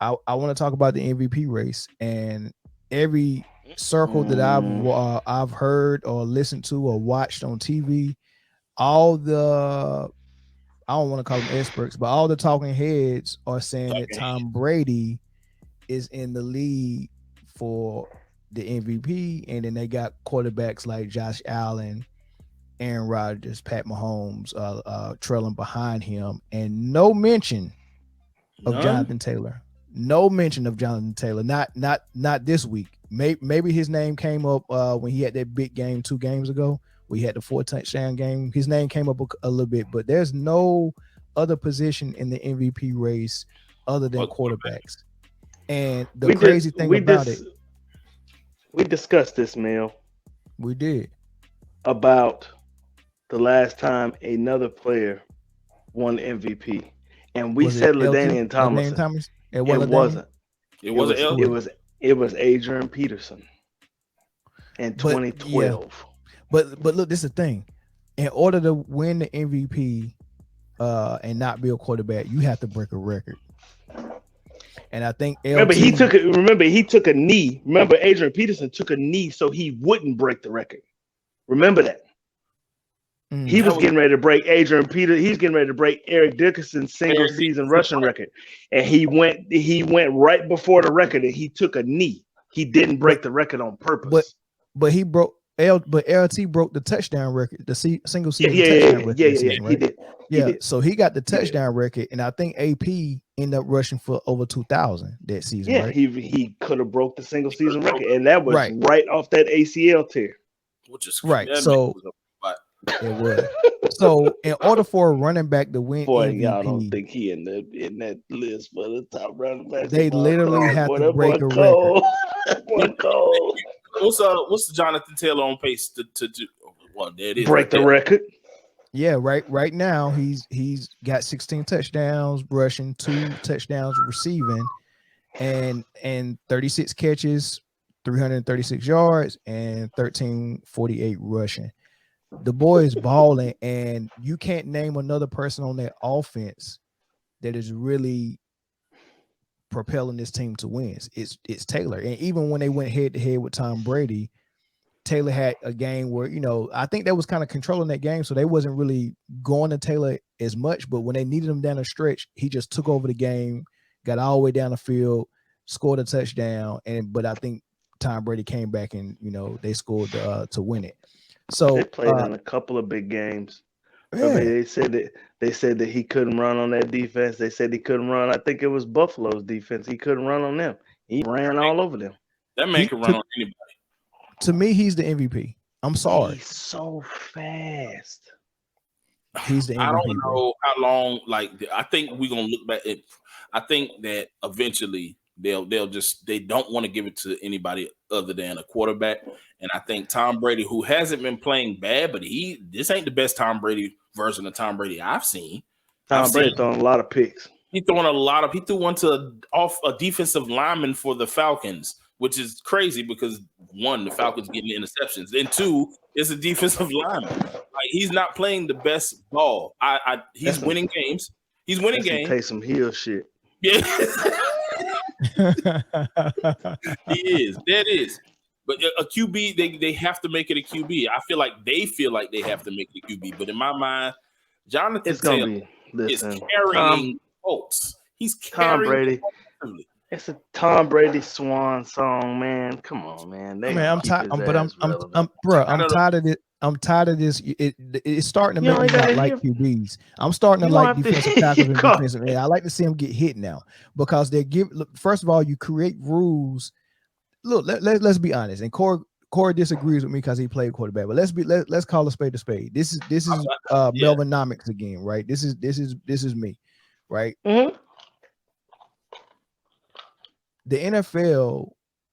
I want to talk about the MVP race, and every circle that Mm, I've heard or listened to or watched on TV, all the I don't want to call them experts, but all the talking heads are saying that Talking Tom Brady is in the lead for the MVP, and then they got quarterbacks like Josh Allen, Aaron Rodgers, Pat Mahomes, trailing behind him, and no mention of none. Jonathan Taylor. No mention of Jonathan Taylor. Not this week. Maybe his name came up when he had that big game 2 games ago. We had the 4 touchdown game. His name came up a little bit, but there's no other position in the MVP race other than But quarterbacks. And the we did. crazy thing about it, We discussed this, Mel, we did. about the last time another player won MVP, and we Was it said LT? LaDainian Daniel Tomlinson. Thomas? It It wasn't Daniel. wasn't. it It wasn't was. L. It Was it? was. It was Adrian Peterson in But yeah, 2012. but look, this is the thing. In order to win the MVP and not be a quarterback, you have to break a record. And I think Remember, he LT, took it. Remember, he took a knee. Remember, Adrian Peterson took a knee so he wouldn't break the record. Remember that. He mm, That was was getting ready to break Adrian Peter. He's getting ready to break Eric Dickerson's single Eric season Dickerson. rushing record, and he went. He went right before the record, and he took a knee. He didn't but break the record on but purpose. but he broke but LT broke the touchdown record, the single Yeah, season yeah, yeah, touchdown yeah, record yeah, that yeah, yeah. season, He right? did. He Yeah, did. so he got the He did. touchdown record, and I think AP ended up rushing for over 2,000 that season, Yeah, right? he could have broke the single He could season have broke record, it, and that was Right, right off that ACL tear. which is right. that man So was a but it was. So in order for a running back to win Boy, y'all don't MVP, think he in that list for the top running backs of they all literally time. have Boy, to that boy break a record. cold. That boy cold. what's Jonathan Taylor on pace to do? Well, there it is Break right the there. record. Yeah, right now he's got 16 touchdowns rushing, 2 touchdowns receiving, and 36 catches, 336 yards, and 1348 rushing. The boy is balling, and you can't name another person on that offense that is really propelling this team to wins. It's Taylor. And even when they went head to head with Tom Brady, Taylor had a game where, I think they was kind of controlling that game, so they wasn't really going to Taylor as much. But when they needed him down the stretch, he just took over the game, got all the way down the field, scored a touchdown, but I think Tom Brady came back and they scored to win it. They So played in a couple of big games. Remember, yeah, they said that he couldn't run on that defense. They said he couldn't run. I think it was Buffalo's defense. He couldn't run on them. He ran all over them. That man he can run to, on anybody. to me he's the MVP. I'm sorry, He's so fast. he's the I don't MVP, bro. know how long. Like I think we're gonna look back. I think that eventually they don't want to give it to anybody other than a quarterback. And I think Tom Brady, who hasn't been playing bad, but this ain't the best Tom Brady version of Tom Brady I've seen. Tom Brady throwing a lot of picks. He threw one to off a defensive lineman for the Falcons, which is crazy because one, the Falcons getting interceptions, and two, it's a defensive lineman. Like he's not playing the best ball. He's That's some winning games. He's winning that's some games. Taysom Hill shit. Yeah, he is. That is. But a QB, they have to make it a QB. I feel like they have to make it a QB. But in my mind, Jonathan It's gonna Taylor be is listen. carrying Colts. He's Tom carrying Brady. them. It's a Tom Brady swan song, man. Come on, man. They Man, gonna I'm keep tired. his But ass relevant. bro. I I'm don't know. tired of it. I'm tired of this. It's starting to You make don't me not gotta like hear. QBs. I'm starting to You don't like have defensive to. tackles You and can't. defensive. I like to see them get hit now because they give. Look, first of all, you create rules. Look, let's be honest. And Corey disagrees with me because he played quarterback. But let's call a spade a spade. This is Yeah, Melvinomics again, right? This is me, right? Mhm. The NFL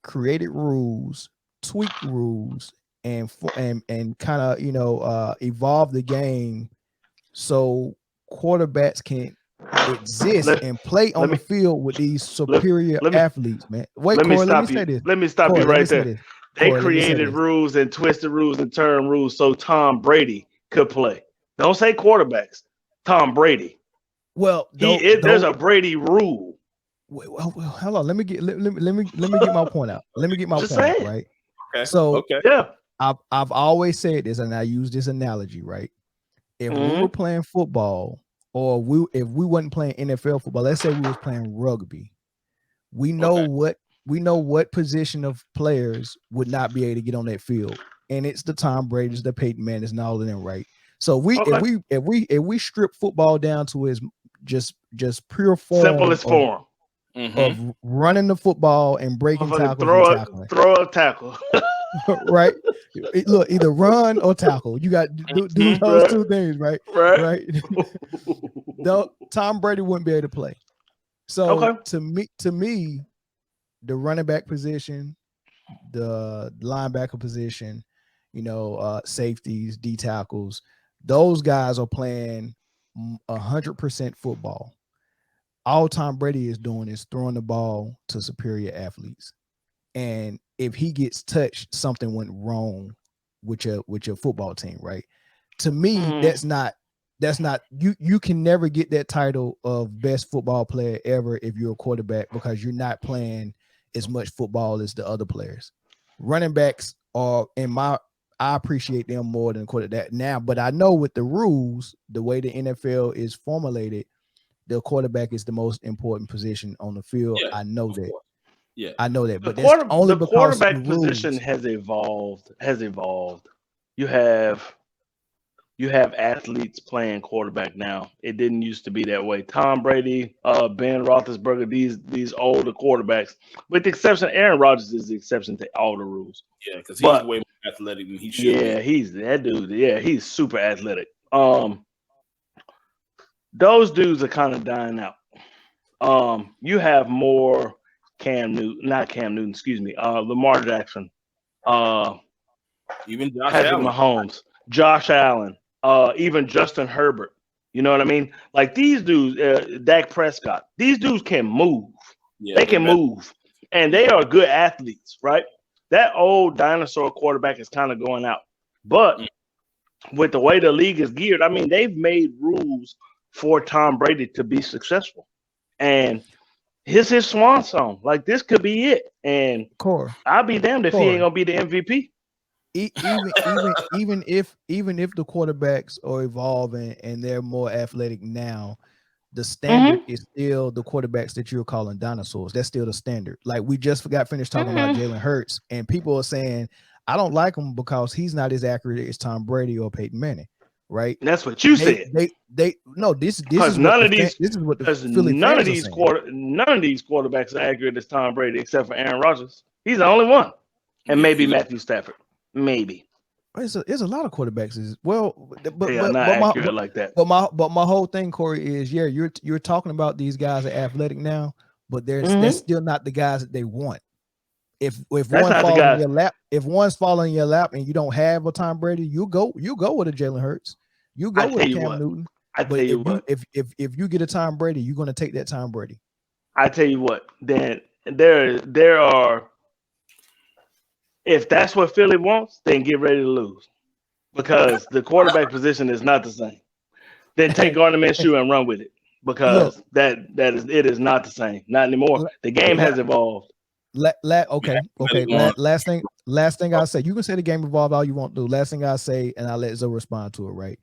created rules, tweaked rules, and kind of evolve the game so quarterbacks can exist Let and play on let the me field with these let, superior let me athletes, man. Wait, let me Corey, let me stop say you. this. Let me stop you Corey, let me right say there. this. They Corey, let me say created this. rules and twisted rules and turned rules so Tom Brady could play. Don't say quarterbacks. Tom Brady. Well, There's a Brady rule. Hold on. Let me get my point out. Let me get my Just point out. saying. Right. Okay. So Okay. Yeah. I've always said this, and I use this analogy. Right. If we were playing football, or if we wasn't playing NFL football, let's say we was playing rugby, we know what position of players would not be able to get on that field, and it's the Tom Brady's, the Peyton Manning's, and all of them, right? So if we strip football down to its just pure form Simplest form. of running the football and breaking tackles and tackling, throw a tackle. right? Look, either run or tackle. You got do those two things, right? Right. Tom Brady wouldn't be able to play. So to me, the running back position, the linebacker position, safeties, D tackles, those guys are playing 100% football. All Tom Brady is doing is throwing the ball to superior athletes. And if he gets touched, something went wrong with your football team, right? To me, that's not you can never get that title of best football player ever if you're a quarterback, because you're not playing as much football as the other players. Running backs are I appreciate them more than quarterback now, but I know with the rules, the way the NFL is formulated, the quarterback is the most important position on the field. I know that. Course. Yeah, I know that, but that's only the because quarterback position has evolved. You have athletes playing quarterback now. It didn't used to be that way. Tom Brady, Ben Roethlisberger, these older quarterbacks, with the exception of Aaron Rodgers, is the exception to all the rules. Yeah, because he's way more athletic than he should be. Yeah, he's that dude. Yeah, he's super athletic. Those dudes are kind of dying out. You have more Lamar Jackson, even Josh Patrick Allen. Mahomes, Josh Allen, even Justin Herbert. You know what I mean? Like these dudes, Dak Prescott. These dudes can move. Yeah, they can move, and they are good athletes, right? That old dinosaur quarterback is kind of going out, but with the way the league is geared, I mean, they've made rules for Tom Brady to be successful, and his swan song. Like this could be it, and I'll be damned if he ain't gonna be the MVP. Even if the quarterbacks are evolving and they're more athletic now, the standard is still the quarterbacks that you're calling dinosaurs. That's still the standard. Like we just finished talking about Jalen Hurts, and people are saying I don't like him because he's not as accurate as Tom Brady or Peyton Manning. Right? That's what you said. This is none of these quarterbacks are accurate as Tom Brady, except for Aaron Rodgers. He's the only one, and maybe Matthew Stafford. Maybe. There's a lot of quarterbacks as well, but not accurate like that. But my whole thing, Corey, is you're talking about these guys are athletic now, but that's still not the guys that they want. If one's falling in your lap, in your lap and you don't have a Tom Brady, you go with a Jalen Hurts. You go with Cam Newton. If you get a Tom Brady, you're going to take that Tom Brady. I tell you what, then there are. If that's what Philly wants, then get ready to lose, because the quarterback position is not the same. Then take Gardner Minshew and run with it, because it is not the same, not anymore. The game has evolved. Okay. Last thing I say. You can say the game evolved all you want to. Last thing I say, and I'll let Zoe respond to it. Right?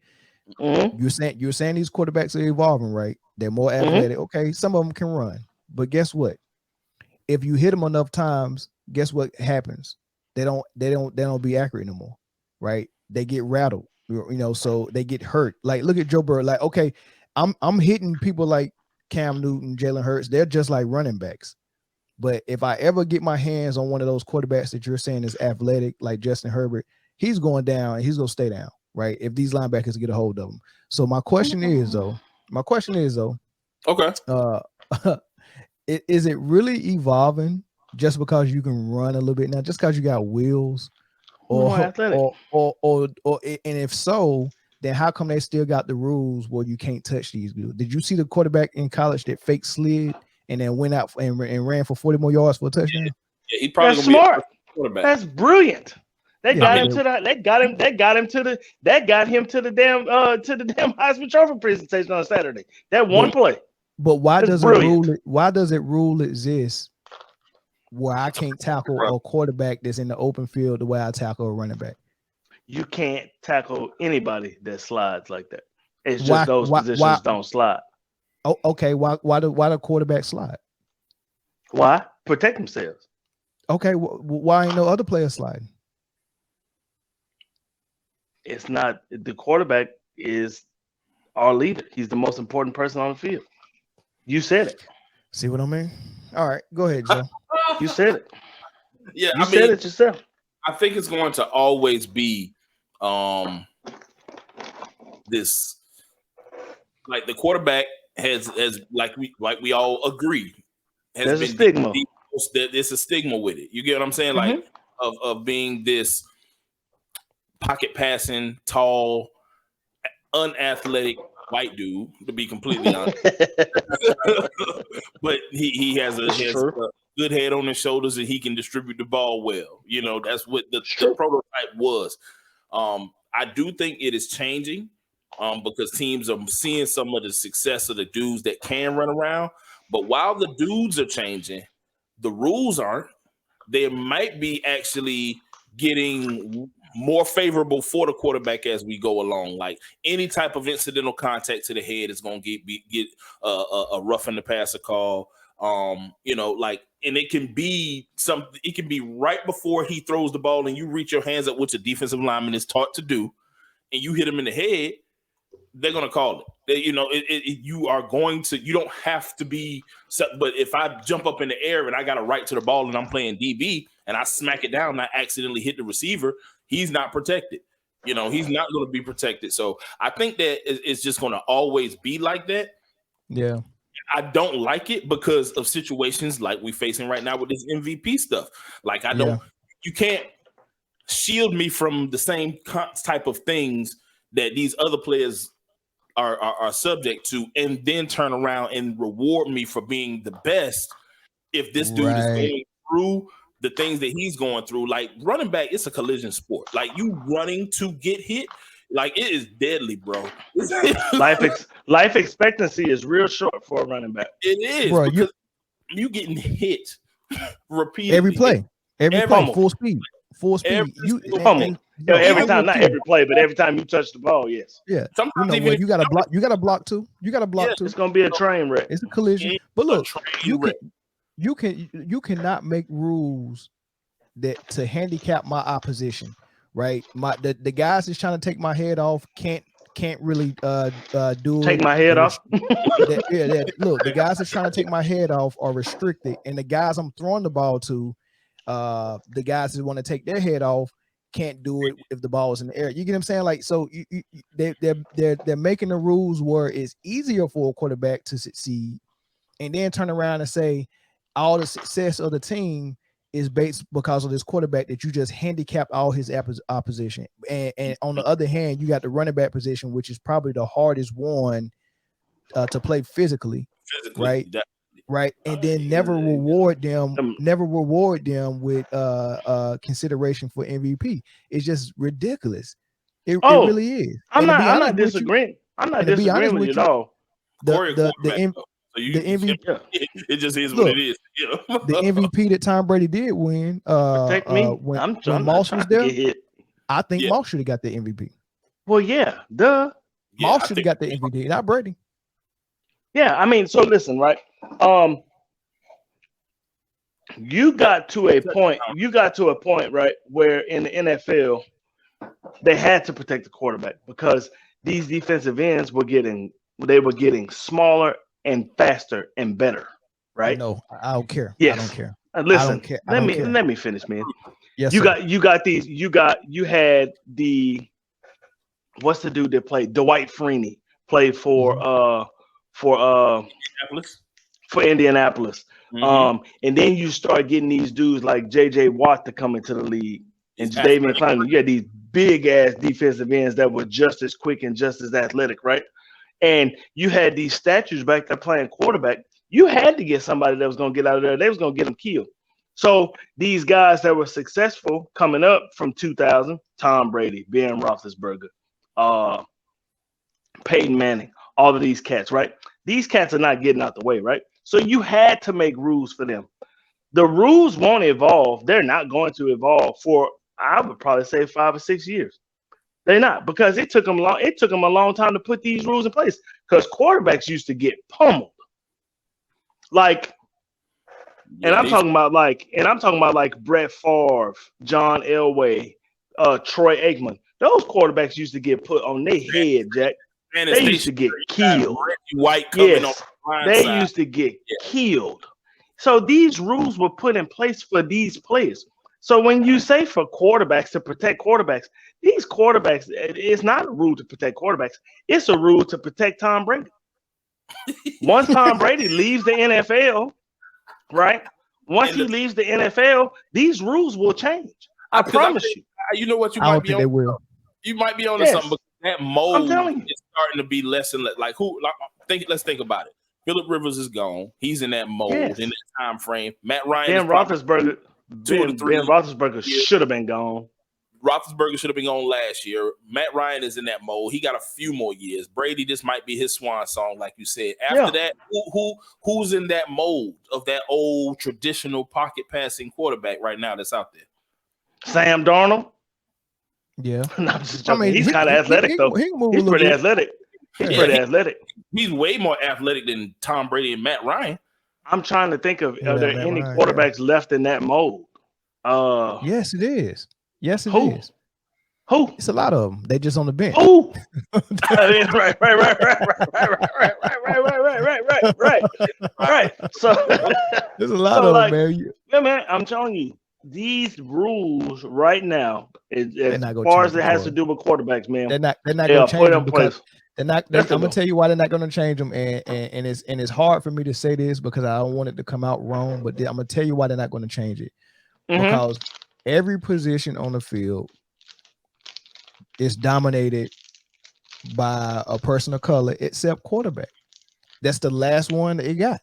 You're saying these quarterbacks are evolving, right? They're more athletic. Okay, some of them can run, but guess what? If you hit them enough times, guess what happens? They don't be accurate anymore, right? They get rattled, so they get hurt. Like look at Joe Burrow. Like okay, I'm hitting people like Cam Newton, Jalen Hurts. They're just like running backs. But if I ever get my hands on one of those quarterbacks that you're saying is athletic, like Justin Herbert, he's going down and he's going to stay down, right? If these linebackers get a hold of him. So my question is though, okay. Is it really evolving just because you can run a little bit now, just because you got wheels, or and if so, then how come they still got the rules where you can't touch these dudes? Did you see the quarterback in college that fake slid and then went out and ran for 40 more yards for a touchdown? Yeah, he probably That's smart. That's brilliant. That got him to the damn Heisman Trophy presentation on Saturday. That one play. But why That's does brilliant. why does it rule exist where I can't tackle a quarterback that's in the open field the way I tackle a running back? You can't tackle anybody that slides like that. It's just Why those why why positions don't slide. oh, okay, why the quarterback slide? Why? Protect themselves. Okay, why ain't no other player sliding? It's not the quarterback is our leader. He's the most important person on the field. You said it. See what I mean? All right, go ahead, Joe. You said it. Yeah, You said it yourself. I think it's going to always be this, like the quarterback has like we all agree has There's a been stigma. there's a stigma with it. You get what I'm saying? Mm-hmm. Like of being this pocket passing, tall, unathletic white dude, to be completely honest. But he has a good head on his shoulders and he can distribute the ball well. You know, that's what the prototype was. I do think it is changing because teams are seeing some of the success of the dudes that can run around. But while the dudes are changing, the rules aren't. They might be actually getting more favorable for the quarterback as we go along. Like any type of incidental contact to the head is going to get a rough in the passer call. You know, like, and it can be something. It can be right before he throws the ball, and you reach your hands up, which a defensive lineman is taught to do, and you hit him in the head. They're going to call it. You know, you are going to. You don't have to be. But if I jump up in the air and I got a right to the ball and I'm playing DB and I smack it down and I accidentally hit the receiver, he's not protected. You know, he's not going to be protected. So I think that it's just going to always be like that. Yeah. I don't like it because of situations like we're facing right now with this MVP stuff. Like you can't shield me from the same type of things that these other players are subject to, and then turn around and reward me for being the best. If this dude is going through the things that he's going through, like running back, it's a collision sport. Like you running to get hit, like it is deadly, bro. Life expectancy is real short for a running back. It is, bro, because you getting hit repeatedly. Every play, full speed. Every time, not every play, but every time you touch the ball, yes. Yeah. Sometimes you got to block. You got to block too. It's gonna be a train wreck. It's a collision. But look, you cannot make rules that to handicap my opposition, right? The guys that's trying to take my head off can't really do take my head off. Look, the guys that's trying to take my head off are restricted, and the guys I'm throwing the ball to, the guys that want to take their head off can't do it if the ball is in the air. You get what I'm saying? Like, so they're making the rules where it's easier for a quarterback to succeed, and then turn around and say all the success of the team is based because of this quarterback that you just handicapped all his opposition. And on the other hand, you got the running back position, which is probably the hardest one to play physically, right? Definitely. Right, and then never reward them with consideration for MVP. It's just ridiculous. It really is. I'm not disagreeing. I'm not disagreeing with you at all. The MVP, it just is what it is. You know? The MVP that Tom Brady did win. Protect me. When Moss was there, I think Moss should have got the MVP. Well, yeah, duh. Moss should have got the MVP, not Brady. Yeah, I mean, so listen, right? You got to a point, right, where in the NFL they had to protect the quarterback because these defensive ends were getting smaller and faster and better, right? No, I don't care. Yes. I don't care. Listen, let me finish, man. Yes, you had the what's the dude that played? Dwight Freeney played for Indianapolis. Mm-hmm. And then you start getting these dudes like J.J. Watt to come into the league and David Klein. You had these big ass defensive ends that were just as quick and just as athletic, right? And you had these statues back there playing quarterback. You had to get somebody that was going to get out of there. They was going to get them killed. So these guys that were successful coming up from 2000, Tom Brady, Ben Roethlisberger, Peyton Manning, all of these cats, right? These cats are not getting out the way, right? So you had to make rules for them. The rules won't evolve. They're not going to evolve for, I would probably say, 5 or 6 years. They're not, because it took them long. It took them a long time to put these rules in place, because quarterbacks used to get pummeled. Like, and I'm talking about like Brett Favre, John Elway, Troy Aikman. Those quarterbacks used to get put on their head, Jack. They used to get killed. White coming on the they side. used to get killed. So these rules were put in place for these players. So when you say for quarterbacks to protect quarterbacks, these quarterbacks, it's not a rule to protect quarterbacks. It's a rule to protect Tom Brady. Once Tom Brady leaves the NFL, right? Once he leaves the NFL, these rules will change. I promise you. You know what? You I might don't be think on. they will. You might be on to something, but that mold is telling you. starting to be less and less. Like who? Let's think about it. Phillip Rivers is gone. He's in that mold in that time frame. Matt Ryan. Ben Roethlisberger should have been gone. Roethlisberger should have been gone last year. Matt Ryan is in that mold. He got a few more years. Brady, this might be his swan song, like you said. After that, who's in that mold of that old traditional pocket passing quarterback right now that's out there? Sam Darnold. Yeah, no, I'm just joking. He's kind of athletic though. He's pretty athletic. He's pretty athletic. He's way more athletic than Tom Brady and Matt Ryan. I'm trying to think of are there any quarterbacks left in that mold? Yes, it is. Yes, it is. Who? It's a lot of them. They just on the bench. Who? Right. So there's a lot of them, man. Yeah, man. I'm telling you, these rules right now, as far as it has to do with quarterbacks, man, they're not going to change them because they're not. I'm gonna tell you why they're not going to change them, and it's hard for me to say this because I don't want it to come out wrong, but I'm gonna tell you why they're not going to change it because every position on the field is dominated by a person of color, except quarterback. That's the last one that it got.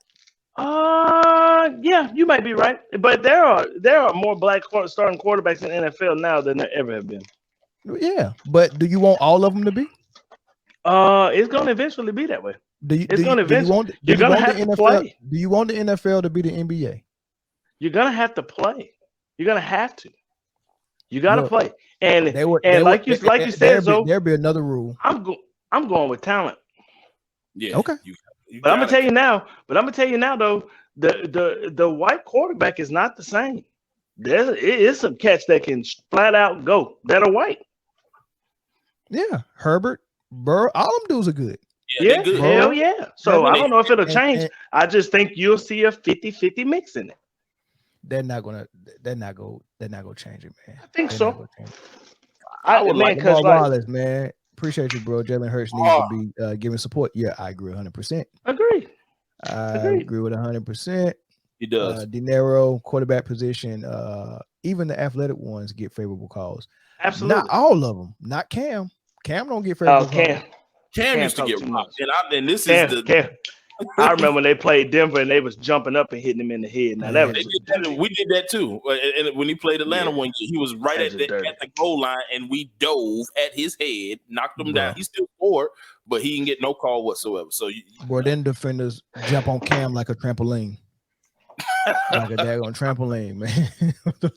Yeah, you might be right, but there are more black starting quarterbacks in the NFL now than there ever have been. Yeah, but do you want all of them to be? It's going to eventually be that way. You're going to have to play. Do you want the NFL to be the NBA? You're going to have to play. You're going to have to. You got to play. And like you said, there'll be another rule. I'm going with talent. Yeah. Okay. But I'm gonna tell you now, though, the white quarterback is not the same. There is some cats that can flat out go that are white. Yeah, Herbert, Burrow, all them dudes are good. Yeah, good. Hell yeah. So I don't know if it'll change. I just think you'll see a 50-50 mix in it. They're not gonna change it, man. I think so. I would like Wallace, man. Appreciate you, bro. Jalen Hurts needs to be giving support. Yeah, I agree 100%. Agree. I agree with 100%. He does. De Niro, quarterback position. Even the athletic ones get favorable calls. Absolutely. Not all of them. Not Cam. Cam don't get favorable calls. Cam used to get rocked. And this Cam, is the. Cam. I remember when they played Denver and they was jumping up and hitting him in the head. Now that was we did that too. And when he played Atlanta one year, he was right at the goal line, and we dove at his head, knocked him down. He still scored, but he didn't get no call whatsoever. So, then defenders jump on Cam like a trampoline, like a daggone trampoline, man.